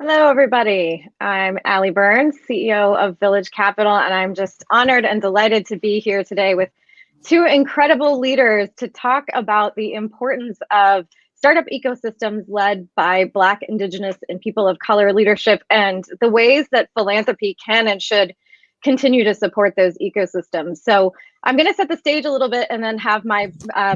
Hello, everybody. I'm Allie Burns, CEO of Village Capital, and I'm just honored and delighted to be here today with two incredible leaders to talk about the importance of startup ecosystems led by Black, Indigenous, and people of color leadership, and the ways that philanthropy can and should continue to support those ecosystems. So I'm going to set the stage a little bit and then have my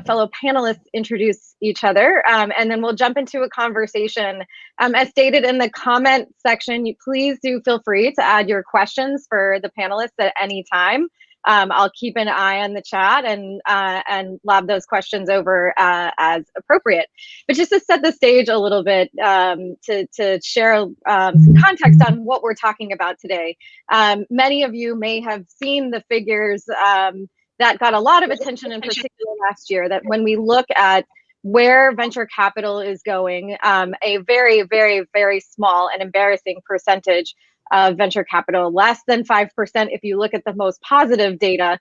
fellow panelists introduce each other, and then we'll jump into a conversation. As stated in the comment section, you please do feel free to add your questions for the panelists at any time. I'll keep an eye on the chat and lob those questions over as appropriate. But just to set the stage a little bit, to share some context on what we're talking about today. Many of you may have seen the figures that got a lot of attention in particular last year, that when we look at where venture capital is going, a very, very, very small and embarrassing percentage of venture capital, less than 5% if you look at the most positive data,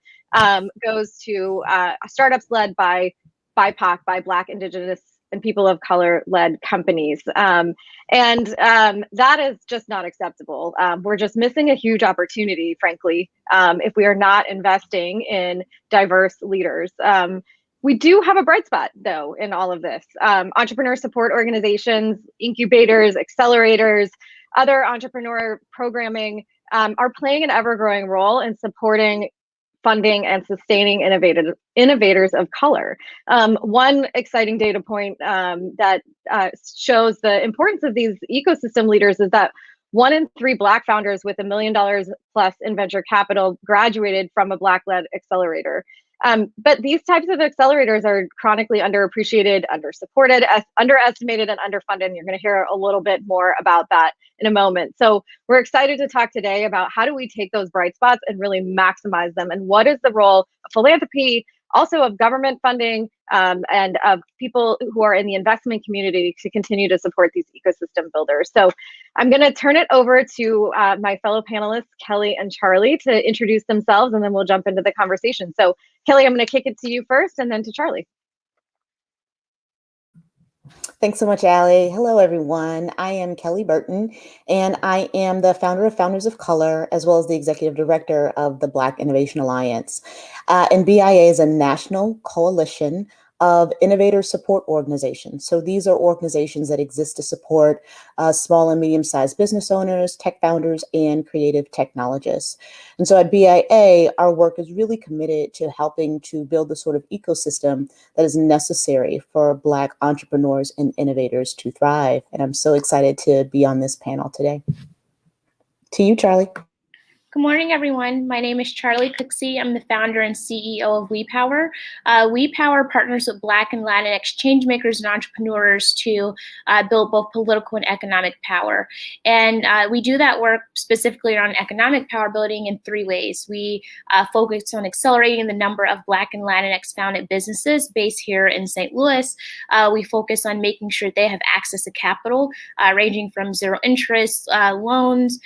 goes to startups led by BIPOC, by Black, Indigenous, and people of color led companies. And that is just not acceptable. We're just missing a huge opportunity, frankly, if we are not investing in diverse leaders. We do have a bright spot, though, in all of this. Entrepreneur support organizations, incubators, accelerators, other entrepreneur programming are playing an ever-growing role in supporting, funding, and sustaining innovators of color. One exciting data point that shows the importance of these ecosystem leaders is that 1 in 3 Black founders with $1 million plus in venture capital graduated from a Black-led accelerator. But these types of accelerators are chronically underappreciated, undersupported, underestimated, and underfunded. And you're going to hear a little bit more about that in a moment. So we're excited to talk today about how do we take those bright spots and really maximize them, and what is the role of philanthropy, also of government funding, and of people who are in the investment community to continue to support these ecosystem builders. So I'm going to turn it over to my fellow panelists, Kelly and Charlie, to introduce themselves, and then we'll jump into the conversation. So Kelly, I'm going to kick it to you first, and then to Charlie. Thanks so much, Allie. Hello, everyone. I am Kelly Burton, and I am the founder of Founders of Color, as well as the executive director of the Black Innovation Alliance. And BIA is a national coalition of innovator support organizations. So these are organizations that exist to support small and medium-sized business owners, tech founders, and creative technologists. And so at BIA, our work is really committed to helping to build the sort of ecosystem that is necessary for Black entrepreneurs and innovators to thrive. And I'm so excited to be on this panel today. To you, Charlie. Good morning, everyone. My name is Charlie Cooksey. I'm the founder and CEO of WePower. WePower partners with Black and Latinx changemakers and entrepreneurs to build both political and economic power. And we do that work specifically around economic power building in 3 ways. We focus on accelerating the number of Black and Latinx founded businesses based here in St. Louis. We focus on making sure they have access to capital, ranging from zero interest loans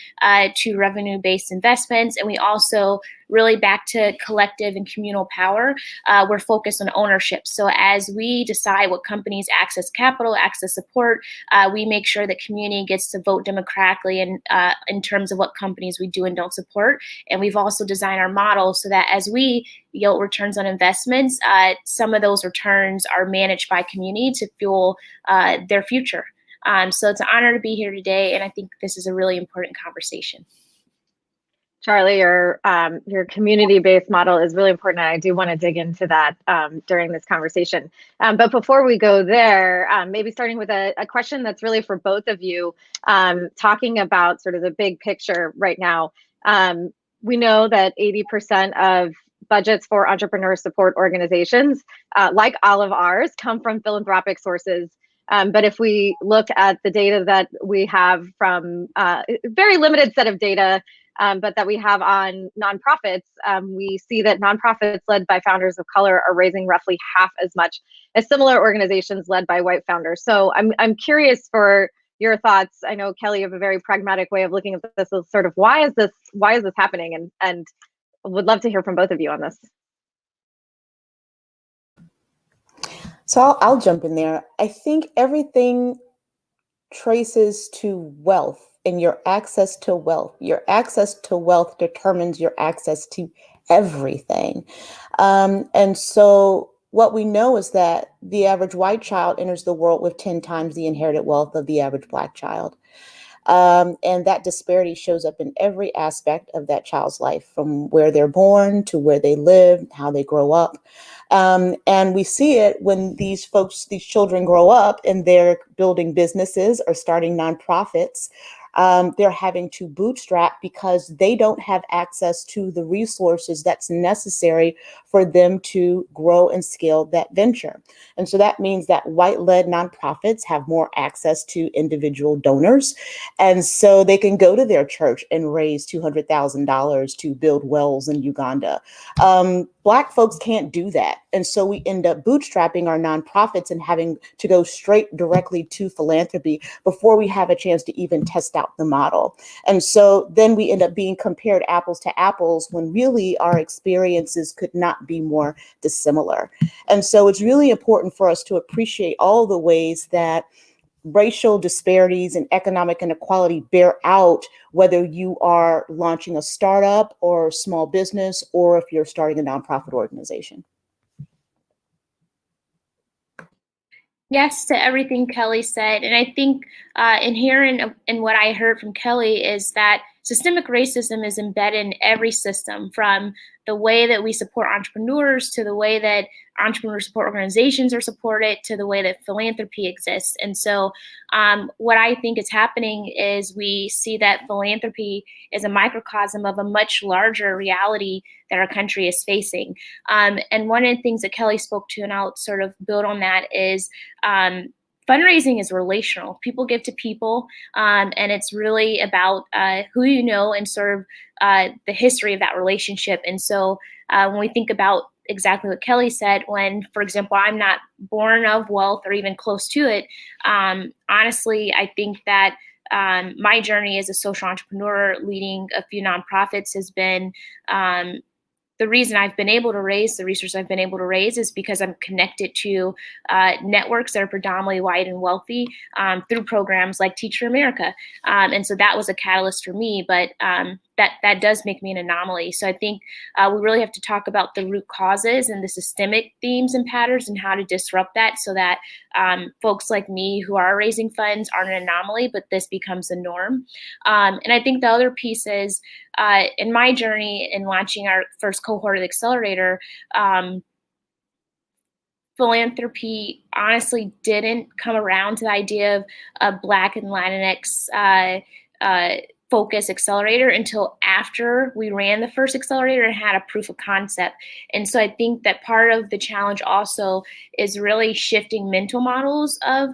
to revenue-based investments. And we also really back to collective and communal power. We're focused on ownership. So as we decide what companies access capital, access support, we make sure the community gets to vote democratically in terms of what companies we do and don't support. And we've also designed our model so that as we yield returns on investments, some of those returns are managed by community to fuel their future. So it's an honor to be here today. And I think this is a really important conversation. Charlie, your community-based model is really important, and I do want to dig into that during this conversation. But before we go there, maybe starting with a question that's really for both of you, talking about sort of the big picture right now. We know that 80% of budgets for entrepreneur support organizations, like all of ours, come from philanthropic sources. But if we look at the data that we have from a very limited set of data, but that we have on nonprofits, we see that nonprofits led by founders of color are raising roughly half as much as similar organizations led by white founders. So I'm curious for your thoughts. I know, Kelly, you have a very pragmatic way of looking at this as sort of why is this happening, and would love to hear from both of you on this. So I'll jump in there. I think everything traces to wealth and your access to wealth. Your access to wealth determines your access to everything. And so what we know is that the average white child enters the world with 10 times the inherited wealth of the average Black child. And that disparity shows up in every aspect of that child's life, from where they're born to where they live, how they grow up. And we see it when these children grow up and they're building businesses or starting nonprofits. They're having to bootstrap because they don't have access to the resources that's necessary for them to grow and scale that venture. And so that means that white-led nonprofits have more access to individual donors. And so they can go to their church and raise $200,000 to build wells in Uganda. Black folks can't do that. And so we end up bootstrapping our nonprofits and having to go straight directly to philanthropy before we have a chance to even test out the model. And so then we end up being compared apples to apples when really our experiences could not be more dissimilar. And so it's really important for us to appreciate all the ways that racial disparities and economic inequality bear out, whether you are launching a startup or a small business, or if you're starting a nonprofit organization. Yes to everything Kelly said. And I think inherent in what I heard from Kelly is that systemic racism is embedded in every system, from the way that we support entrepreneurs to the way that entrepreneur support organizations are supported to the way that philanthropy exists. And so what I think is happening is we see that philanthropy is a microcosm of a much larger reality that our country is facing. And one of the things that Kelly spoke to, and I'll sort of build on that, is fundraising is relational. People give to people, and it's really about who you know and sort of the history of that relationship. And so when we think about exactly what Kelly said, when, for example, I'm not born of wealth or even close to it, honestly, I think that my journey as a social entrepreneur leading a few nonprofits has been the reason I've been able to raise the resources I've been able to raise is because I'm connected to networks that are predominantly white and wealthy through programs like Teach for America. And so that was a catalyst for me, but that does make me an anomaly. So I think we really have to talk about the root causes and the systemic themes and patterns and how to disrupt that so that folks like me who are raising funds aren't an anomaly, but this becomes a norm. And I think the other piece is in my journey in launching our first cohort of the accelerator, philanthropy honestly didn't come around to the idea of Black and Latinx focus accelerator until after we ran the first accelerator and had a proof of concept. And so I think that part of the challenge also is really shifting mental models of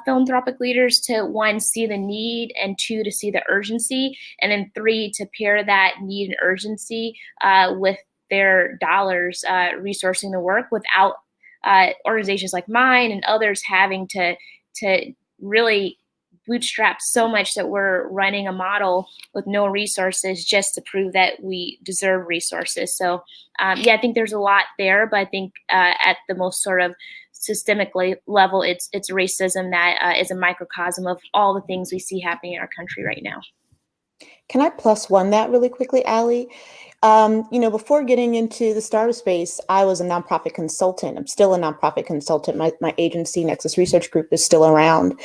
philanthropic leaders to, one, see the need, and two, to see the urgency, and then three, to pair that need and urgency with their dollars resourcing the work without organizations like mine and others having to really bootstrap so much that we're running a model with no resources just to prove that we deserve resources. So yeah, I think there's a lot there, but I think at the most sort of systemic level, it's racism that is a microcosm of all the things we see happening in our country right now. Can I plus one that really quickly, Allie? Before getting into the startup space, I was a nonprofit consultant. I'm still a nonprofit consultant. My agency, Nexus Research Group, is still around.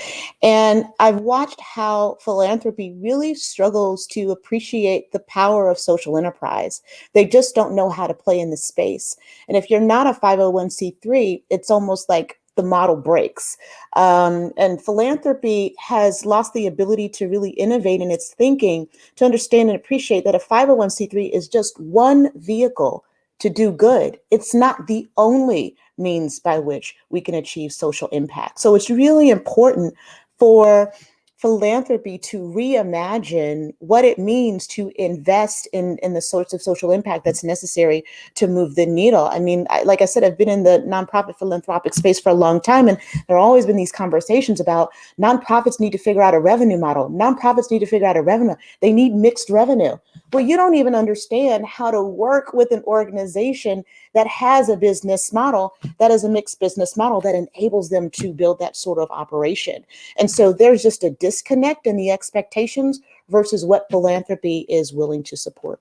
And I've watched how philanthropy really struggles to appreciate the power of social enterprise. They just don't know how to play in the space. And if you're not a 501c3, it's almost like the model breaks. And philanthropy has lost the ability to really innovate in its thinking, to understand and appreciate that a 501c3 is just one vehicle to do good. It's not the only means by which we can achieve social impact. So it's really important for philanthropy to reimagine what it means to invest in the sorts of social impact that's necessary to move the needle. I mean, like I said, I've been in the nonprofit philanthropic space for a long time, and there have always been these conversations about nonprofits need to figure out a revenue model. Nonprofits need to figure out a revenue. They need mixed revenue. Well, you don't even understand how to work with an organization that has a business model that is a mixed business model that enables them to build that sort of operation. And so there's just a disconnect disconnect in the expectations versus what philanthropy is willing to support?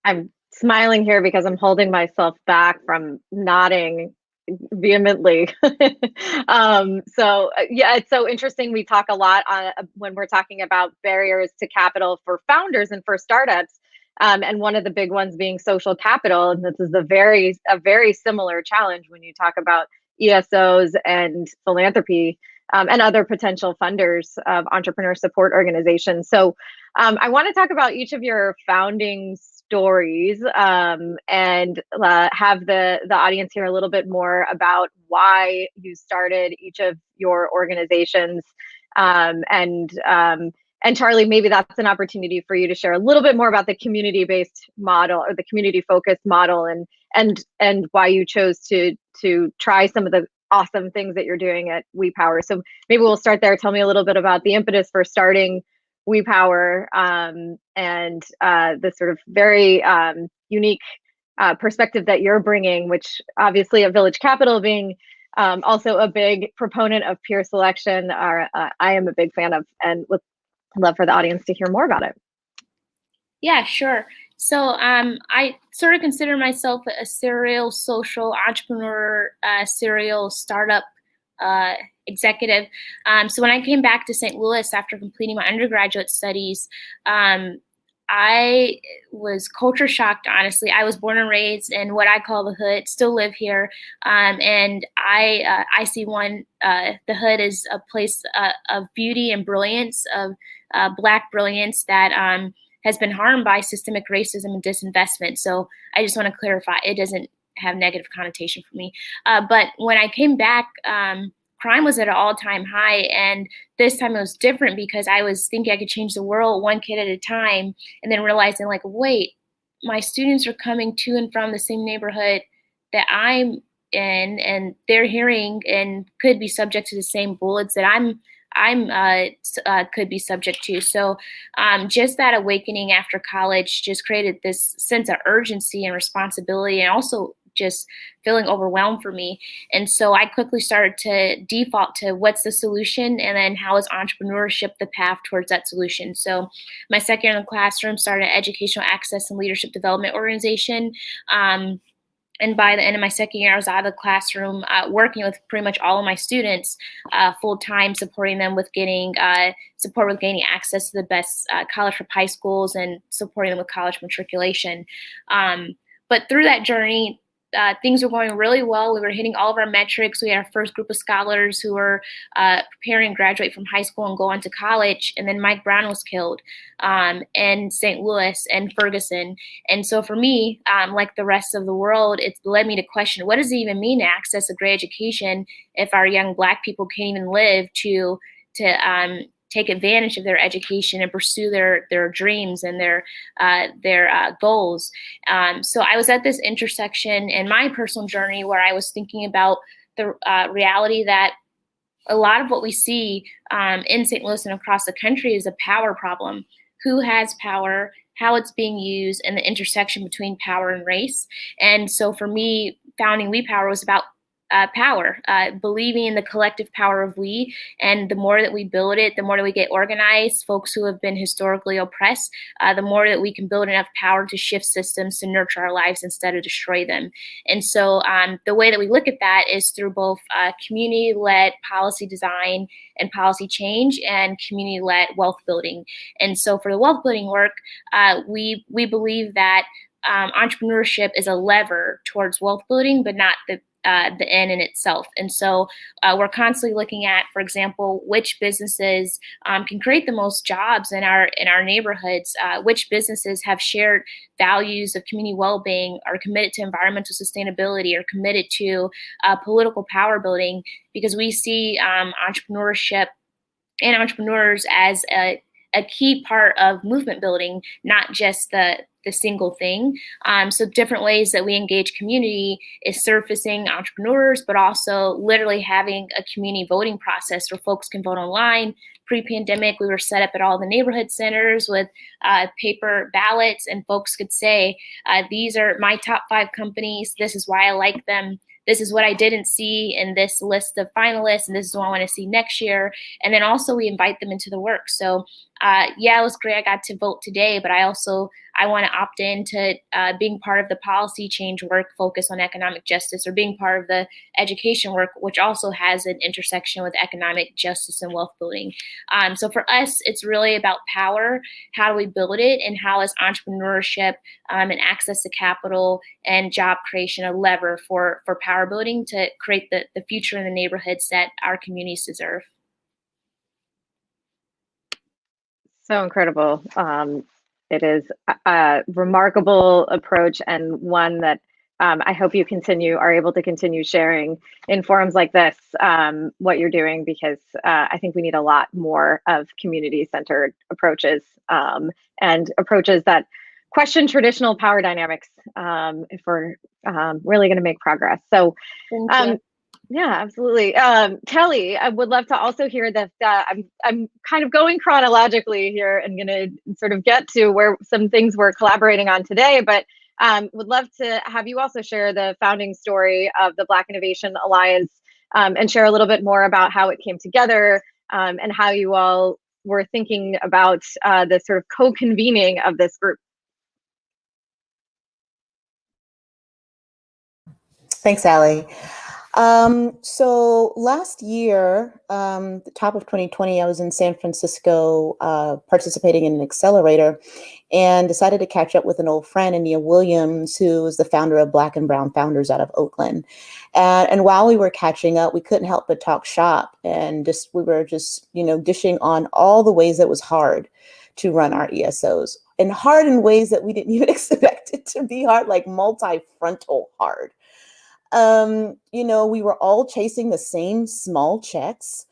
I'm smiling here because I'm holding myself back from nodding vehemently. Yeah, it's so interesting. We talk a lot when we're talking about barriers to capital for founders and for startups. And one of the big ones being social capital. And this is a very similar challenge when you talk about ESOs and philanthropy, and other potential funders of entrepreneur support organizations. So I want to talk about each of your founding stories, and have the audience hear a little bit more about why you started each of your organizations. And Charlie, maybe that's an opportunity for you to share a little bit more about the community-based model or the community-focused model, and why you chose to try some of the awesome things that you're doing at WePower. So maybe we'll start there. Tell me a little bit about the impetus for starting WePower, and the sort of very unique perspective that you're bringing, which obviously at Village Capital being also a big proponent of peer selection, I am a big fan of, and would love for the audience to hear more about it. Yeah, sure. So I sort of consider myself a serial social entrepreneur, serial startup executive. So when I came back to St. Louis after completing my undergraduate studies, I was culture shocked, honestly. I was born and raised in what I call the hood, still live here. And I see the hood is a place of beauty and brilliance, of Black brilliance that has been harmed by systemic racism and disinvestment. So I just want to clarify, it doesn't have negative connotation for me. But when I came back, crime was at an all-time high. And this time it was different because I was thinking I could change the world one kid at a time, and then realizing, like, wait, my students are coming to and from the same neighborhood that I'm in, and they're hearing and could be subject to the same bullets that I'm could be subject to. So just that awakening after college just created this sense of urgency and responsibility, and also just feeling overwhelmed for me. And so I quickly started to default to what's the solution, and then how is entrepreneurship the path towards that solution. So my second year in the classroom, started an educational access and leadership development organization. And by the end of my second year, I was out of the classroom, working with pretty much all of my students full time, supporting them with getting support with gaining access to the best college prep high schools, and supporting them with college matriculation. But through that journey, things were going really well. We were hitting all of our metrics. We had our first group of scholars who were preparing to graduate from high school and go on to college. And then Mike Brown was killed in St. Louis and Ferguson. And so for me, like the rest of the world, it led me to question, what does it even mean to access a great education if our young Black people can't even live to take advantage of their education and pursue their dreams and their goals. So I was at this intersection in my personal journey where I was thinking about the reality that a lot of what we see in St. Louis and across the country is a power problem. Who has power, how it's being used, and the intersection between power and race. And so for me, founding WePower was about power, believing in the collective power of we. And the more that we build it, the more that we get organized, folks who have been historically oppressed, the more that we can build enough power to shift systems to nurture our lives instead of destroy them. And so the way that we look at that is through both community-led policy design and policy change, and community-led wealth building. And so for the wealth building work, we believe that entrepreneurship is a lever towards wealth building, but not the end in itself. And so we're constantly looking at, for example, which businesses can create the most jobs in our neighborhoods, which businesses have shared values of community well-being, are committed to environmental sustainability, are committed to political power building, because we see entrepreneurship and entrepreneurs as a key part of movement building, not just the single thing. So different ways that we engage community is surfacing entrepreneurs, but also literally having a community voting process where folks can vote online. Pre-pandemic, we were set up at all the neighborhood centers with paper ballots, and folks could say, these are my top 5 companies. This is why I like them. this is what I didn't see in this list of finalists, and this is what I want to see next year. And then also we invite them into the work. So yeah, it was great I got to vote today, but I want to opt in to being part of the policy change work focused on economic justice, or being part of the education work, which also has an intersection with economic justice and wealth building. So for us, it's really about power. How do we build it, and how is entrepreneurship and access to capital and job creation a lever for power building to create the future in the neighborhoods that our communities deserve? So incredible. It is a remarkable approach, and one that I hope you are able to continue sharing in forums like this, what you're doing, because I think we need a lot more of community-centered approaches, and approaches that question traditional power dynamics, if we're really going to make progress. So yeah, absolutely. Kelly, I would love to also hear that. I'm kind of going chronologically here and going to sort of get to where some things we're collaborating on today, but would love to have you also share the founding story of the Black Innovation Alliance, and share a little bit more about how it came together, and how you all were thinking about the sort of co-convening of this group. Thanks, Allie. So last year, the top of 2020, I was in San Francisco participating in an accelerator, and decided to catch up with an old friend, Ania Williams, who is the founder of Black and Brown Founders out of Oakland. And while we were catching up, we couldn't help but talk shop, and we were dishing on all the ways that it was hard to run our ESOs, and hard in ways that we didn't even expect it to be hard, like multi-frontal hard. We were all chasing the same small checks.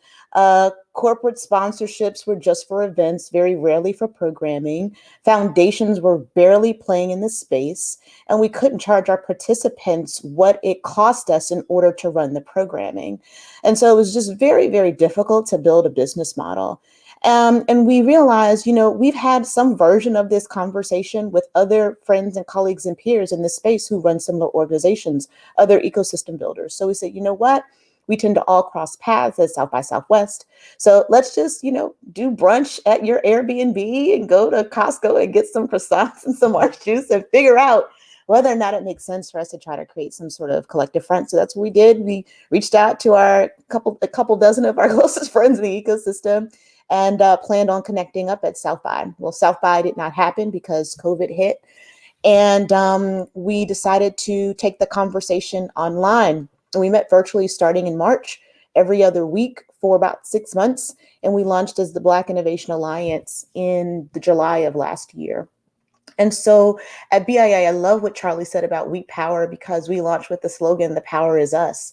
Corporate sponsorships were just for events, very rarely for programming. Foundations were barely playing in the space, and we couldn't charge our participants what it cost us in order to run the programming. And so it was just very, very difficult to build a business model. And we realized, we've had some version of this conversation with other friends and colleagues and peers in this space who run similar organizations, other ecosystem builders. So we said, you know what? We tend to all cross paths at South by Southwest. So let's just, do brunch at your Airbnb and go to Costco and get some croissants and some orange juice and figure out whether or not it makes sense for us to try to create some sort of collective front. So that's what we did. We reached out to a couple dozen of our closest friends in the ecosystem, and planned on connecting up at South by. Well, South by did not happen because COVID hit. And we decided to take the conversation online. And we met virtually starting in March, every other week for about 6 months. And we launched as the Black Innovation Alliance in the July of last year. And so at BIA, I love what Charlie said about We Power, because we launched with the slogan, "The power is us."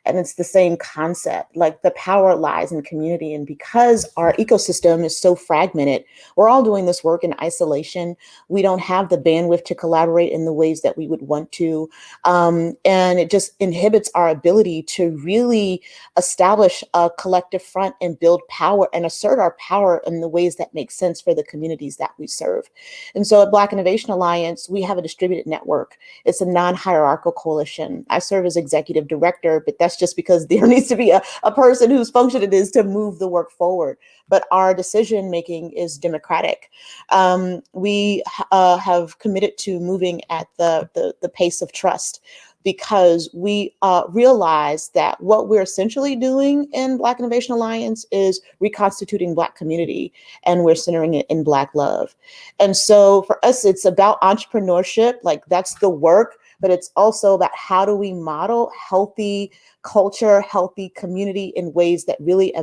And it's the same concept, like the power lies in community. And because our ecosystem is so fragmented, we're all doing this work in isolation. We don't have the bandwidth to collaborate in the ways that we would want to. And it just inhibits our ability to really establish a collective front and build power and assert our power in the ways that make sense for the communities that we serve. And so at Black Innovation Alliance, we have a distributed network. It's a non-hierarchical coalition. I serve as executive director, but that's just because there needs to be a person whose function it is to move the work forward. But our decision making is democratic. We have committed to moving at the pace of trust, because we realize that what we're essentially doing in Black Innovation Alliance is reconstituting Black community, and we're centering it in Black love. And so for us, it's about entrepreneurship, like that's the work, but it's also about how do we model healthy culture, healthy community in ways that really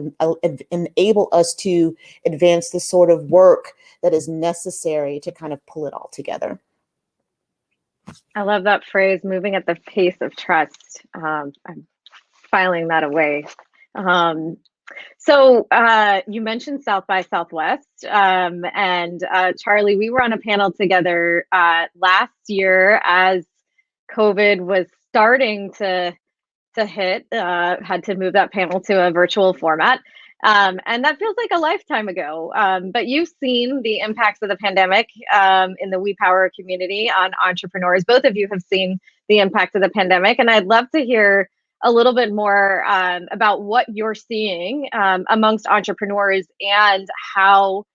enable us to advance the sort of work that is necessary to kind of pull it all together. I love that phrase, moving at the pace of trust. I'm filing that away. So you mentioned South by Southwest, and Charlie, we were on a panel together last year as COVID was starting to hit, had to move that panel to a virtual format. And that feels like a lifetime ago. But you've seen the impacts of the pandemic in the WePower community on entrepreneurs. Both of you have seen the impact of the pandemic. And I'd love to hear a little bit more about what you're seeing amongst entrepreneurs and how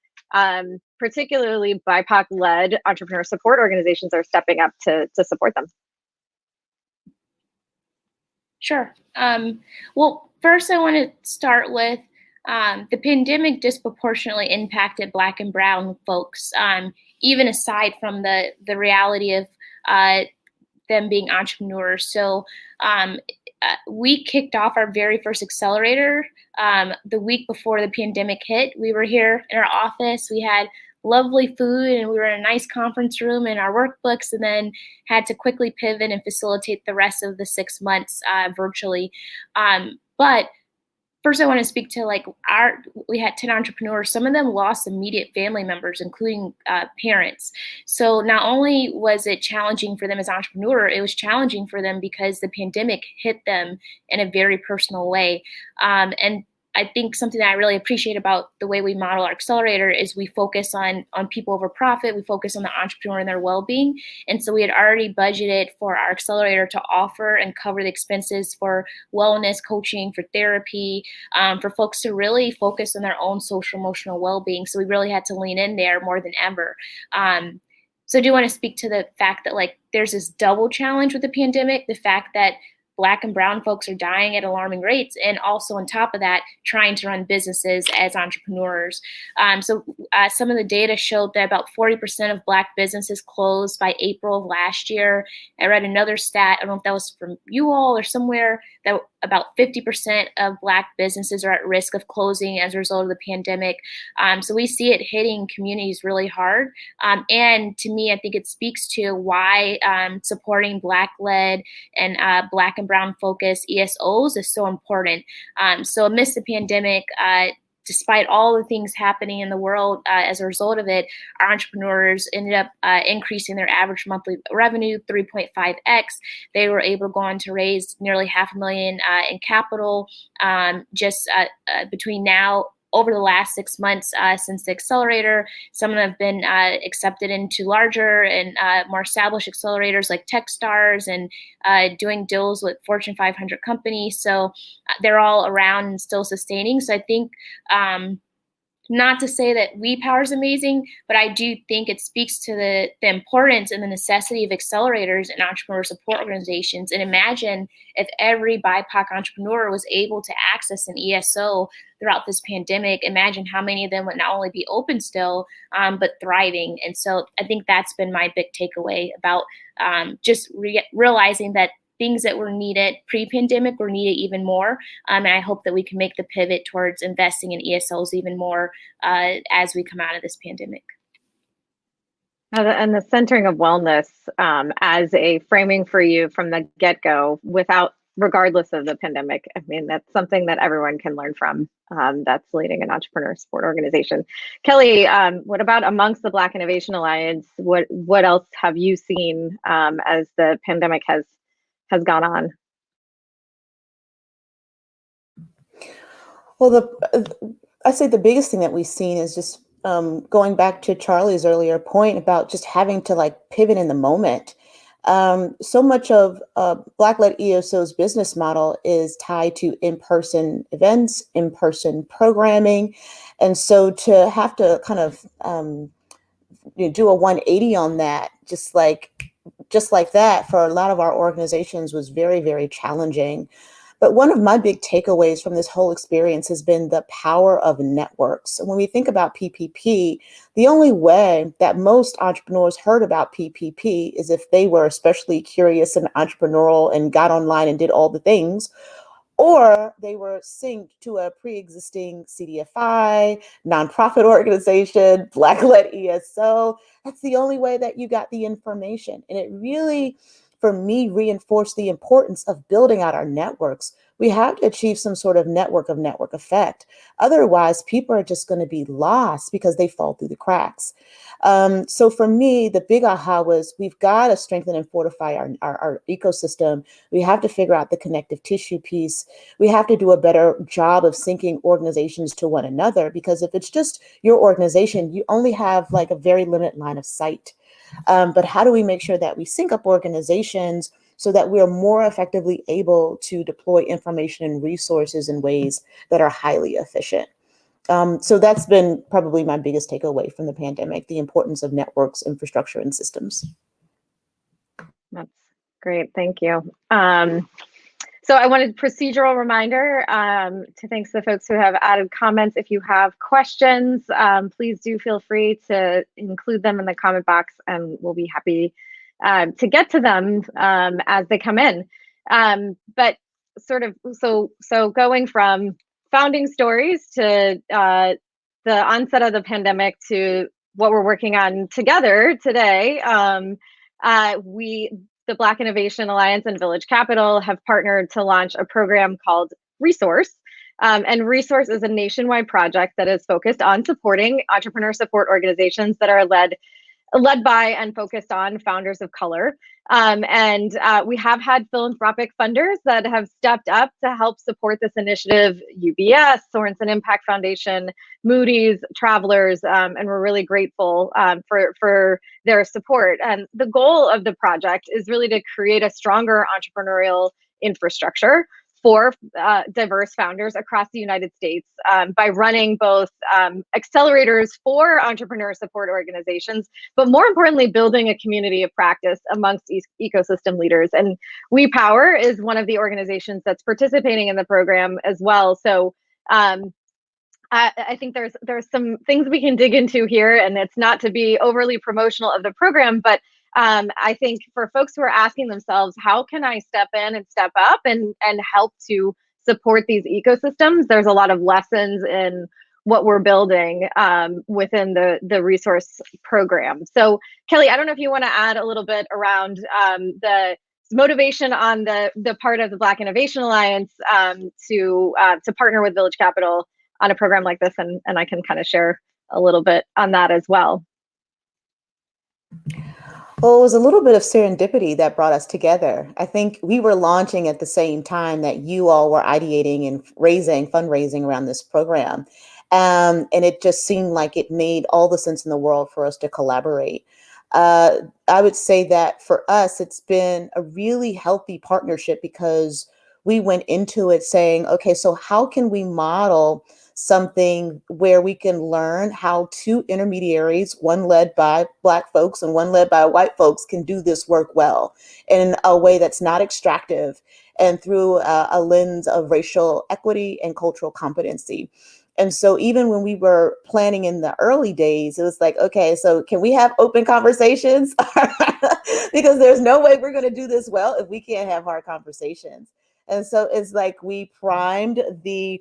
particularly BIPOC-led entrepreneur support organizations are stepping up to support them. Sure. Well, first I want to start with the pandemic disproportionately impacted Black and Brown folks, even aside from the reality of them being entrepreneurs. So we kicked off our very first accelerator the week before the pandemic hit. We were here in our office. We had lovely food and we were in a nice conference room and our workbooks, and then had to quickly pivot and facilitate the rest of the 6 months virtually. But first, I want to speak to we had 10 entrepreneurs. Some of them lost immediate family members, including parents. So not only was it challenging for them as entrepreneur, it was challenging for them because the pandemic hit them in a very personal way. And I think something that I really appreciate about the way we model our accelerator is we focus on people over profit. We focus on the entrepreneur and their well-being. And so we had already budgeted for our accelerator to offer and cover the expenses for wellness, coaching, for therapy, for folks to really focus on their own social emotional well-being. So we really had to lean in there more than ever. So I do want to speak to the fact that there's this double challenge with the pandemic, the fact that Black and Brown folks are dying at alarming rates, and also on top of that, trying to run businesses as entrepreneurs. So some of the data showed that about 40% of Black businesses closed by April of last year. I read another stat, I don't know if that was from you all or somewhere, that about 50% of Black businesses are at risk of closing as a result of the pandemic. So we see it hitting communities really hard. And to me, I think it speaks to why supporting Black-led and Black and Brown focused ESOs is so important. So amidst the pandemic, despite all the things happening in the world as a result of it, our entrepreneurs ended up increasing their average monthly revenue 3.5x. They were able to go on to raise nearly $500,000 in capital just between now. Over the last 6 months since the accelerator, some of them have been accepted into larger and more established accelerators like Techstars and doing deals with Fortune 500 companies. So they're all around and still sustaining. So I think not to say that WePower is amazing, but I do think it speaks to the importance and the necessity of accelerators and entrepreneur support organizations. And imagine if every BIPOC entrepreneur was able to access an ESO throughout this pandemic. Imagine how many of them would not only be open still, but thriving. And so I think that's been my big takeaway about just realizing that things that were needed pre-pandemic were needed even more. And I hope that we can make the pivot towards investing in ESOs even more as we come out of this pandemic. And the centering of wellness as a framing for you from the get-go regardless of the pandemic. I mean, that's something that everyone can learn from that's leading an entrepreneur support organization. Kelly, what about amongst the Black Innovation Alliance? What else have you seen as the pandemic has gone on? Well, I'd say the biggest thing that we've seen is just going back to Charlie's earlier point about just having to pivot in the moment. So much of Black-led ESO's business model is tied to in-person events, in-person programming. And so to have to kind of do a 180 on that, just like that, for a lot of our organizations was very, very challenging. But one of my big takeaways from this whole experience has been the power of networks. When we think about PPP, the only way that most entrepreneurs heard about PPP is if they were especially curious and entrepreneurial and got online and did all the things, or they were synced to a pre-existing CDFI, nonprofit organization, Black-led ESO. That's the only way that you got the information. And it really for me, reinforced the importance of building out our networks. We have to achieve some sort of network effect. Otherwise, people are just going to be lost because they fall through the cracks. So for me, the big aha was we've got to strengthen and fortify our ecosystem. We have to figure out the connective tissue piece. We have to do a better job of syncing organizations to one another, because if it's just your organization, you only have like a very limited line of sight. But how do we make sure that we sync up organizations so that we are more effectively able to deploy information and resources in ways that are highly efficient? So that's been probably my biggest takeaway from the pandemic, the importance of networks, infrastructure, and systems. That's great. Thank you. So I wanted procedural reminder to thanks to the folks who have added comments. If you have questions, please do feel free to include them in the comment box, and we'll be happy to get to them as they come in. But sort of, so going from founding stories to the onset of the pandemic to what we're working on together today, the Black Innovation Alliance and Village Capital have partnered to launch a program called Resource. And Resource is a nationwide project that is focused on supporting entrepreneur support organizations that are led by and focused on founders of color. We have had philanthropic funders that have stepped up to help support this initiative: UBS, Sorensen Impact Foundation, Moody's, Travelers, and we're really grateful for their support. And the goal of the project is really to create a stronger entrepreneurial infrastructure for diverse founders across the United States by running both accelerators for entrepreneur support organizations, but more importantly, building a community of practice amongst ecosystem leaders. And WePower is one of the organizations that's participating in the program as well. So I think there's some things we can dig into here, and it's not to be overly promotional of the program, but I think for folks who are asking themselves, how can I step in and step up and help to support these ecosystems? There's a lot of lessons in what we're building within the resource program. So Kelly, I don't know if you want to add a little bit around the motivation on the part of the Black Innovation Alliance to partner with Village Capital on a program like this, and I can kind of share a little bit on that as well. Well, it was a little bit of serendipity that brought us together. I think we were launching at the same time that you all were ideating and fundraising around this program. And it just seemed like it made all the sense in the world for us to collaborate. I would say that for us, it's been a really healthy partnership because we went into it saying, okay, so how can we model something where we can learn how two intermediaries, one led by Black folks and one led by white folks, can do this work well in a way that's not extractive and through a lens of racial equity and cultural competency. And so even when we were planning in the early days, it was like, okay, so can we have open conversations? Because there's no way we're going to do this well if we can't have hard conversations. And so it's like we primed the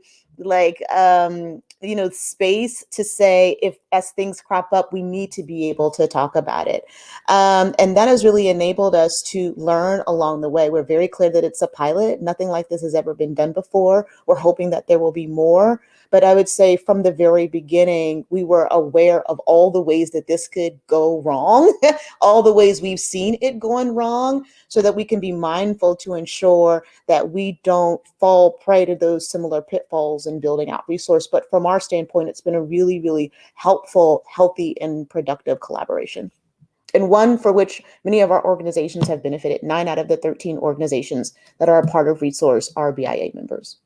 space to say, if as things crop up, we need to be able to talk about it. And that has really enabled us to learn along the way. We're very clear that it's a pilot. Nothing like this has ever been done before. We're hoping that there will be more. But I would say from the very beginning, we were aware of all the ways that this could go wrong, all the ways we've seen it going wrong, so that we can be mindful to ensure that we don't fall prey to those similar pitfalls in building out resource. But from our standpoint, it's been a really, really helpful, healthy, and productive collaboration. And one for which many of our organizations have benefited. 9 out of the 13 organizations that are a part of Resource are BIA members.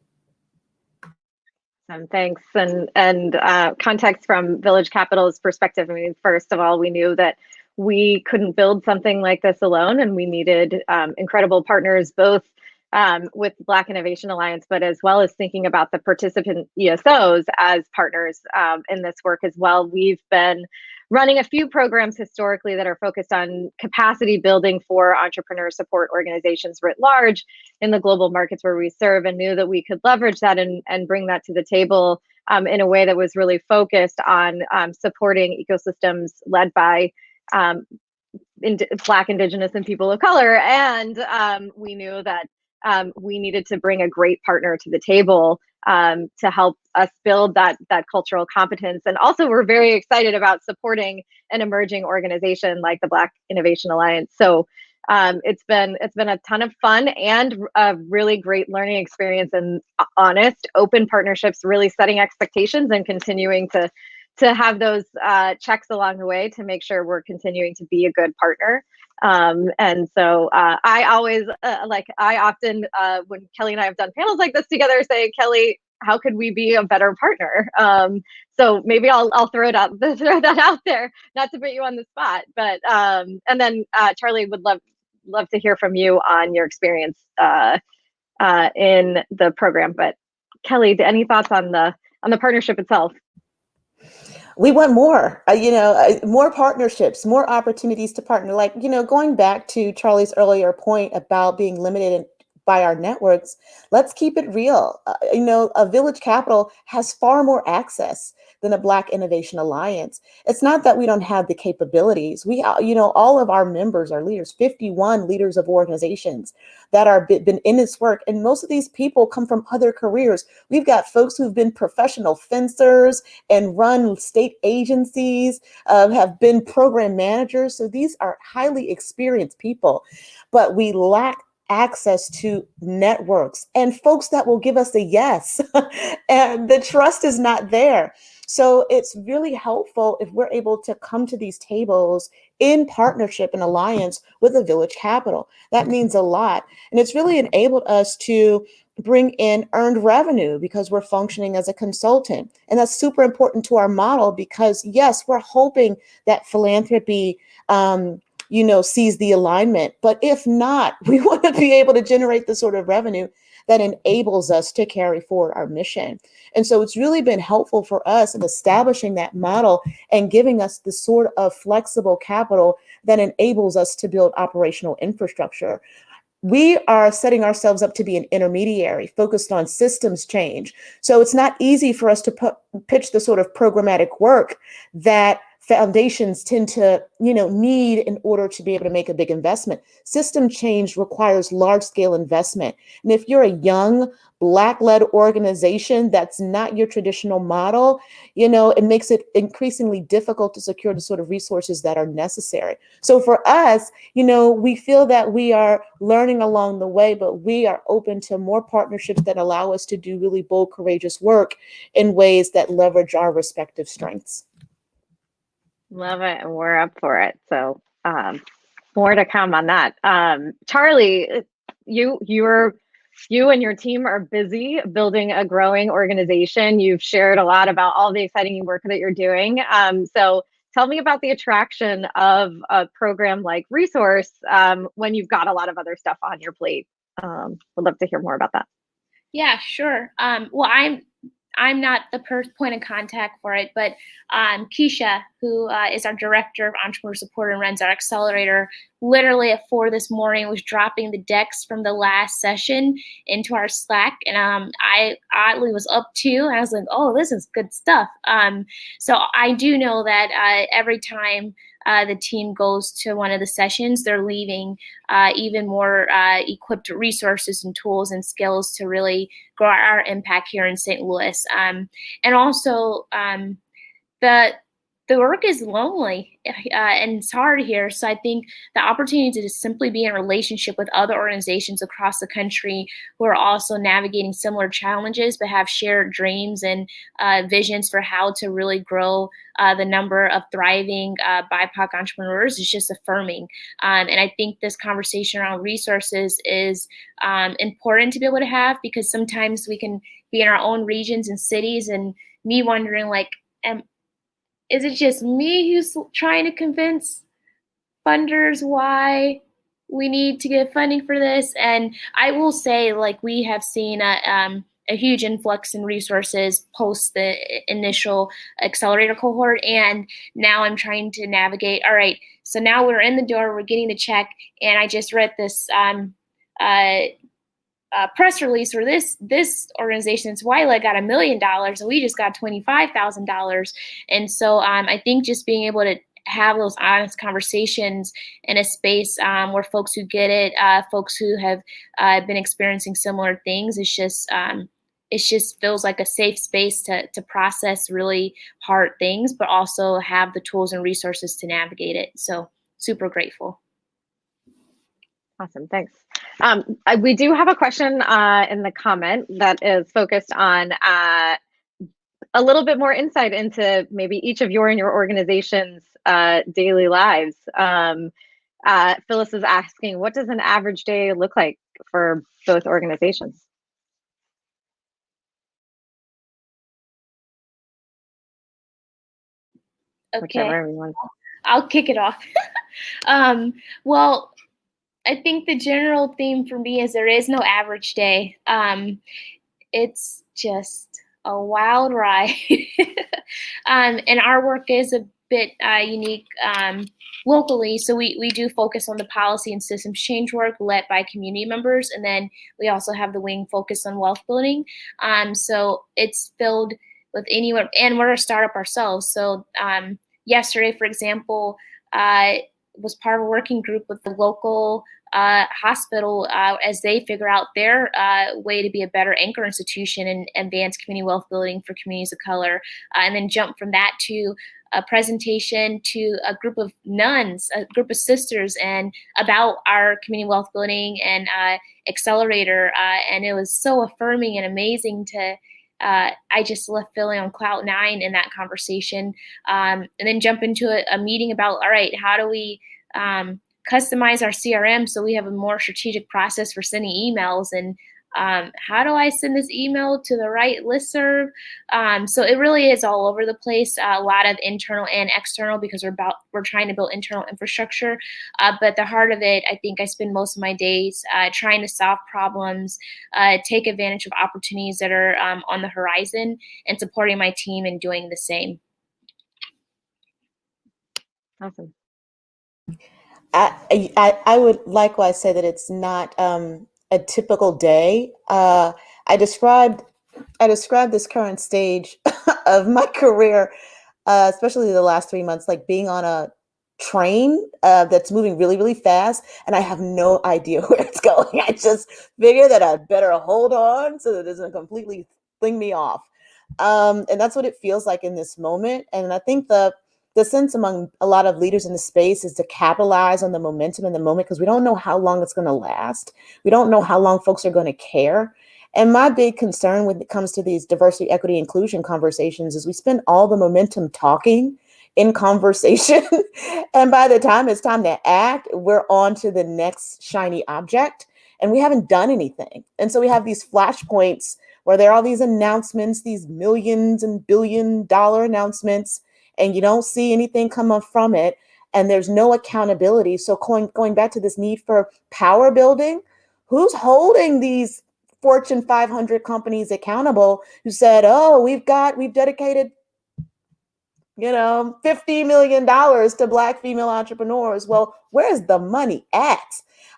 Thanks. And context from Village Capital's perspective. I mean, first of all, we knew that we couldn't build something like this alone, and we needed incredible partners, both with Black Innovation Alliance, but as well as thinking about the participant ESOs as partners in this work as well. We've been running a few programs historically that are focused on capacity building for entrepreneur support organizations writ large in the global markets where we serve, and knew that we could leverage that and bring that to the table in a way that was really focused on supporting ecosystems led by Black, Indigenous, and people of color. And we knew that we needed to bring a great partner to the table to help us build that cultural competence. And also, we're very excited about supporting an emerging organization like the Black Innovation Alliance. So it's been a ton of fun and a really great learning experience, and honest, open partnerships, really setting expectations and continuing to have those checks along the way to make sure we're continuing to be a good partner. And so I often, when Kelly and I have done panels like this together, say, Kelly, how could we be a better partner? So maybe I'll throw that out there, not to put you on the spot, but and then Charlie, would love to hear from you on your experience in the program. But Kelly, any thoughts on the partnership itself? We want more, more partnerships, more opportunities to partner. Like, going back to Charlie's earlier point about being limited by our networks, let's keep it real. A Village Capital has far more access than a Black Innovation Alliance. It's not that we don't have the capabilities. We, all of our members are leaders, 51 leaders of organizations that are been in this work. And most of these people come from other careers. We've got folks who've been professional fencers and run state agencies, have been program managers. So these are highly experienced people, but we lack access to networks and folks that will give us a yes. And the trust is not there. So it's really helpful if we're able to come to these tables in partnership and alliance with a Village Capital. That means a lot. And it's really enabled us to bring in earned revenue because we're functioning as a consultant. And that's super important to our model because, yes, we're hoping that philanthropy sees the alignment. But if not, we want to be able to generate the sort of revenue that enables us to carry forward our mission. And so it's really been helpful for us in establishing that model and giving us the sort of flexible capital that enables us to build operational infrastructure. We are setting ourselves up to be an intermediary focused on systems change. So it's not easy for us to pitch the sort of programmatic work that foundations tend to, need in order to be able to make a big investment. System change requires large-scale investment. And if you're a young Black-led organization that's not your traditional model, it makes it increasingly difficult to secure the sort of resources that are necessary. So for us, we feel that we are learning along the way, but we are open to more partnerships that allow us to do really bold, courageous work in ways that leverage our respective strengths. Love it, and we're up for it. So more to come on that. Charlie, you and your team are busy building a growing organization. You've shared a lot about all the exciting work that you're doing. So tell me about the attraction of a program like Resource when you've got a lot of other stuff on your plate. Would love to hear more about that. Yeah, sure. Well, I'm not the point of contact for it, but Keisha, who is our director of entrepreneur support and runs our accelerator, literally at 4 this morning was dropping the decks from the last session into our Slack, and I oddly was up too, and I was like, oh, this is good stuff. So I do know that every time the team goes to one of the sessions, they're leaving even more equipped resources and tools and skills to really grow our impact here in St. Louis. And also the work is lonely and it's hard here. So I think the opportunity to just simply be in relationship with other organizations across the country who are also navigating similar challenges, but have shared dreams and visions for how to really grow the number of thriving BIPOC entrepreneurs is just affirming. And I think this conversation around resources is important to be able to have, because sometimes we can be in our own regions and cities and me wondering, like, is it just me who's trying to convince funders why we need to get funding for this? And I will say, like, we have seen a huge influx in resources post the initial accelerator cohort. And now I'm trying to navigate, all right, so now we're in the door, we're getting the check. And I just read this press release where this organization's Twyla got $1 million and we just got $25,000. And so I think just being able to have those honest conversations in a space where folks who get it, folks who have been experiencing similar things, it just feels like a safe space to process really hard things, but also have the tools and resources to navigate it. So super grateful. Awesome, thanks. We do have a question in the comment that is focused on a little bit more insight into maybe each of your and your organization's daily lives. Phyllis is asking, what does an average day look like for both organizations? Okay, I'll kick it off. Well, I think the general theme for me is there is no average day. It's just a wild ride. And our work is a bit unique locally. So we do focus on the policy and systems change work led by community members. And then we also have the wing focused on wealth building. So it's filled with anyone, and we're a startup ourselves. So yesterday, for example, was part of a working group with the local hospital as they figure out their way to be a better anchor institution and advance community wealth building for communities of color, and then jump from that to a presentation to a group of nuns, a group of sisters, and about our community wealth building and accelerator, and it was so affirming and amazing to I just left feeling on cloud 9 in that conversation, and then jump into a meeting about, all right, how do we customize our CRM so we have a more strategic process for sending emails, and how do I send this email to the right listserv? So it really is all over the place, a lot of internal and external, because we're trying to build internal infrastructure. But the heart of it, I think I spend most of my days trying to solve problems, take advantage of opportunities that are on the horizon, and supporting my team in doing the same. Awesome. I would likewise say that it's not a typical day. I described this current stage of my career, especially the last 3 months, like being on a train that's moving really, really fast, and I have no idea where it's going. I just figure that I better hold on so that it doesn't completely fling me off. And that's what it feels like in this moment. And I think the sense among a lot of leaders in the space is to capitalize on the momentum in the moment, because we don't know how long it's going to last. We don't know how long folks are going to care. And my big concern when it comes to these diversity, equity, inclusion conversations is we spend all the momentum talking in conversation. And by the time it's time to act, we're on to the next shiny object, and we haven't done anything. And so we have these flashpoints where there are all these announcements, these millions and billion-dollar announcements, and you don't see anything come up from it, and there's no accountability. So going back to this need for power building, who's holding these Fortune 500 companies accountable who said, oh, we've dedicated, $50 million to Black female entrepreneurs? Well, where's the money at?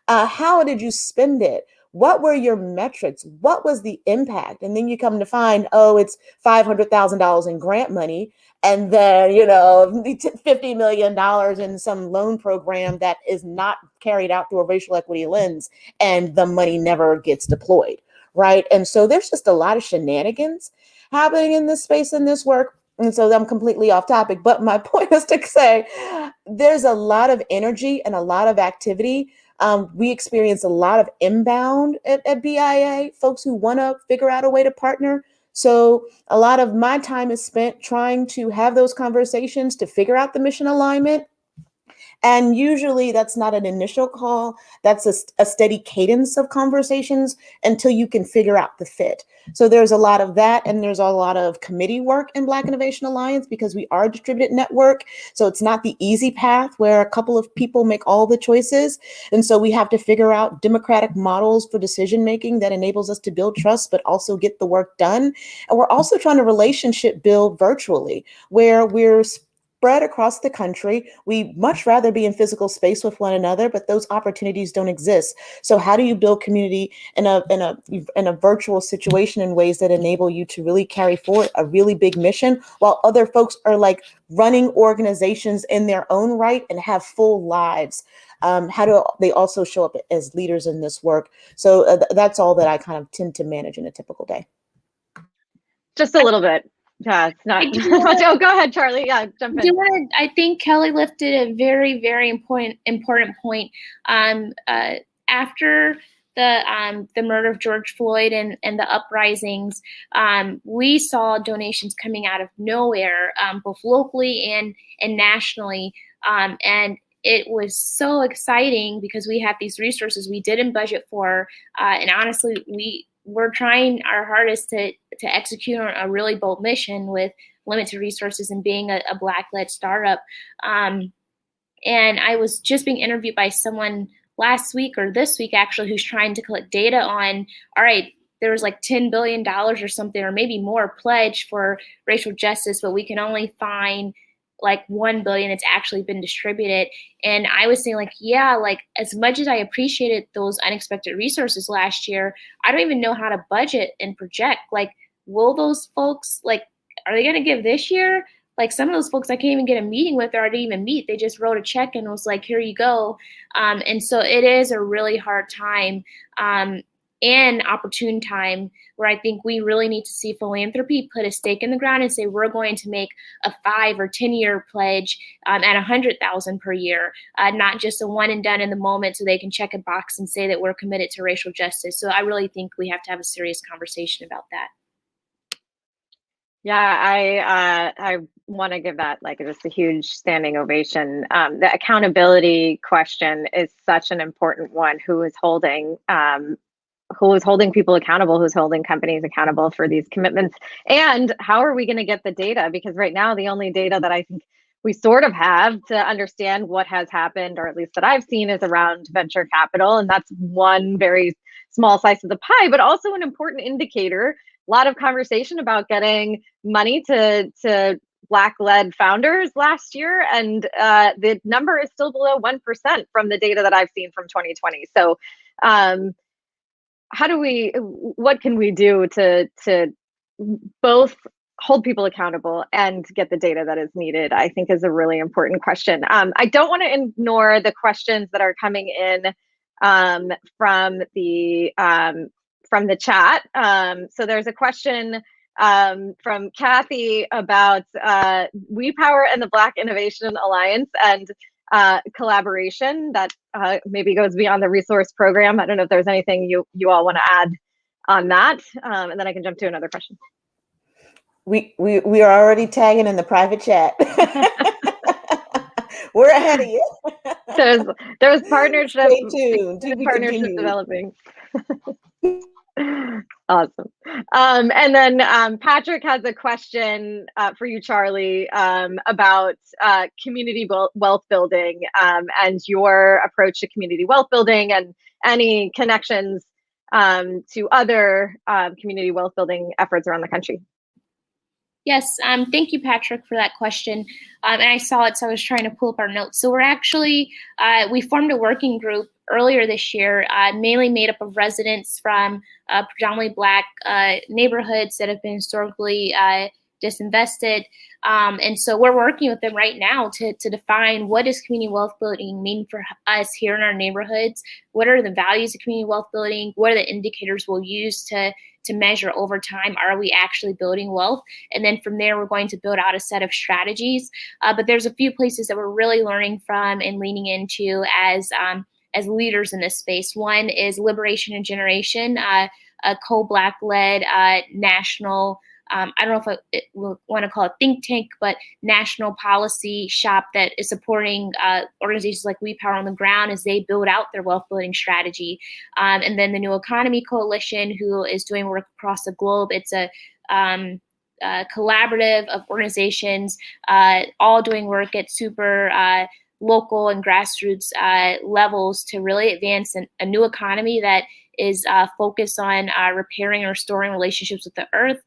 How did you spend it? What were your metrics? What was the impact? And then you come to find, oh, it's $500,000 in grant money, and then, $50 million in some loan program that is not carried out through a racial equity lens, and the money never gets deployed, right? And so there's just a lot of shenanigans happening in this space, in this work. And so I'm completely off topic, but my point is to say there's a lot of energy and a lot of activity. We experience a lot of inbound at BIA, folks who want to figure out a way to partner. So a lot of my time is spent trying to have those conversations to figure out the mission alignment. And usually that's not an initial call. That's a steady cadence of conversations until you can figure out the fit. So there's a lot of that. And there's a lot of committee work in Black Innovation Alliance because we are a distributed network. So it's not the easy path where a couple of people make all the choices. And so we have to figure out democratic models for decision making that enables us to build trust, but also get the work done. And we're also trying to relationship build virtually, where we're spread across the country. We much rather be in physical space with one another, but those opportunities don't exist. So how do you build community in a virtual situation in ways that enable you to really carry forward a really big mission while other folks are like running organizations in their own right and have full lives? How do they also show up as leaders in this work? So that's all that I kind of tend to manage in a typical day. Just a little bit. Yeah, it's not much. Oh, go ahead, Charlie. Yeah, jump in. I think Kelly lifted a very, very important point. After the murder of George Floyd and the uprisings, we saw donations coming out of nowhere, both locally and nationally. And it was so exciting because we had these resources we didn't budget for, and honestly, we're trying our hardest to execute on a really bold mission with limited resources and being a Black-led startup. And I was just being interviewed by someone last week or this week actually who's trying to collect data on, all right, there was like $10 billion or something, or maybe more pledged for racial justice, but we can only find like 1 billion that's actually been distributed. And I was saying like, yeah, like as much as I appreciated those unexpected resources last year, I don't even know how to budget and project. Like, will those folks, like, are they going to give this year? Like some of those folks I can't even get a meeting with or I didn't even meet. They just wrote a check and was like, here you go. And so it is a really hard time and opportune time where I think we really need to see philanthropy put a stake in the ground and say, we're going to make a 5 or 10-year pledge at 100,000 per year, not just a one and done in the moment so they can check a box and say that we're committed to racial justice. So I really think we have to have a serious conversation about that. Yeah, I want to give that like just a huge standing ovation. The accountability question is such an important one. Who is holding people accountable? Who's holding companies accountable for these commitments? And how are we going to get the data? Because right now, the only data that I think we sort of have to understand what has happened, or at least that I've seen, is around venture capital. And that's one very small slice of the pie, but also an important indicator. A lot of conversation about getting money to Black-led founders last year, and the number is still below 1% from the data that I've seen from 2020. So what can we do to both hold people accountable and get the data that is needed, I think is a really important question. I don't want to ignore the questions that are coming in from the chat. So there's a question from Kathy about WePower and the Black Innovation Alliance and collaboration that maybe goes beyond the resource program. I don't know if there's anything you all want to add on that, and then I can jump to another question. We are already tagging in the private chat. We're ahead of you. There's partnership. Stay tuned. Partnership developing. Awesome. And then Patrick has a question for you, Charlie, about community wealth building and your approach to community wealth building and any connections to other community wealth building efforts around the country. Yes, thank you, Patrick, for that question. And I saw it, so I was trying to pull up our notes. So we're actually, we formed a working group earlier this year, mainly made up of residents from predominantly Black neighborhoods that have been historically disinvested. And so we're working with them right now to define what does community wealth building mean for us here in our neighborhoods? What are the values of community wealth building? What are the indicators we'll use to measure over time? Are we actually building wealth? And then from there, we're going to build out a set of strategies. But there's a few places that we're really learning from and leaning into as leaders in this space. One is Liberation and Generation, a co-Black-led national, I don't know if we want to call it think tank, but national policy shop that is supporting organizations like WePower on the ground as they build out their wealth building strategy. And then the New Economy Coalition, who is doing work across the globe. It's a collaborative of organizations all doing work at super local and grassroots levels to really advance a new economy that is focus on repairing and restoring relationships with the earth,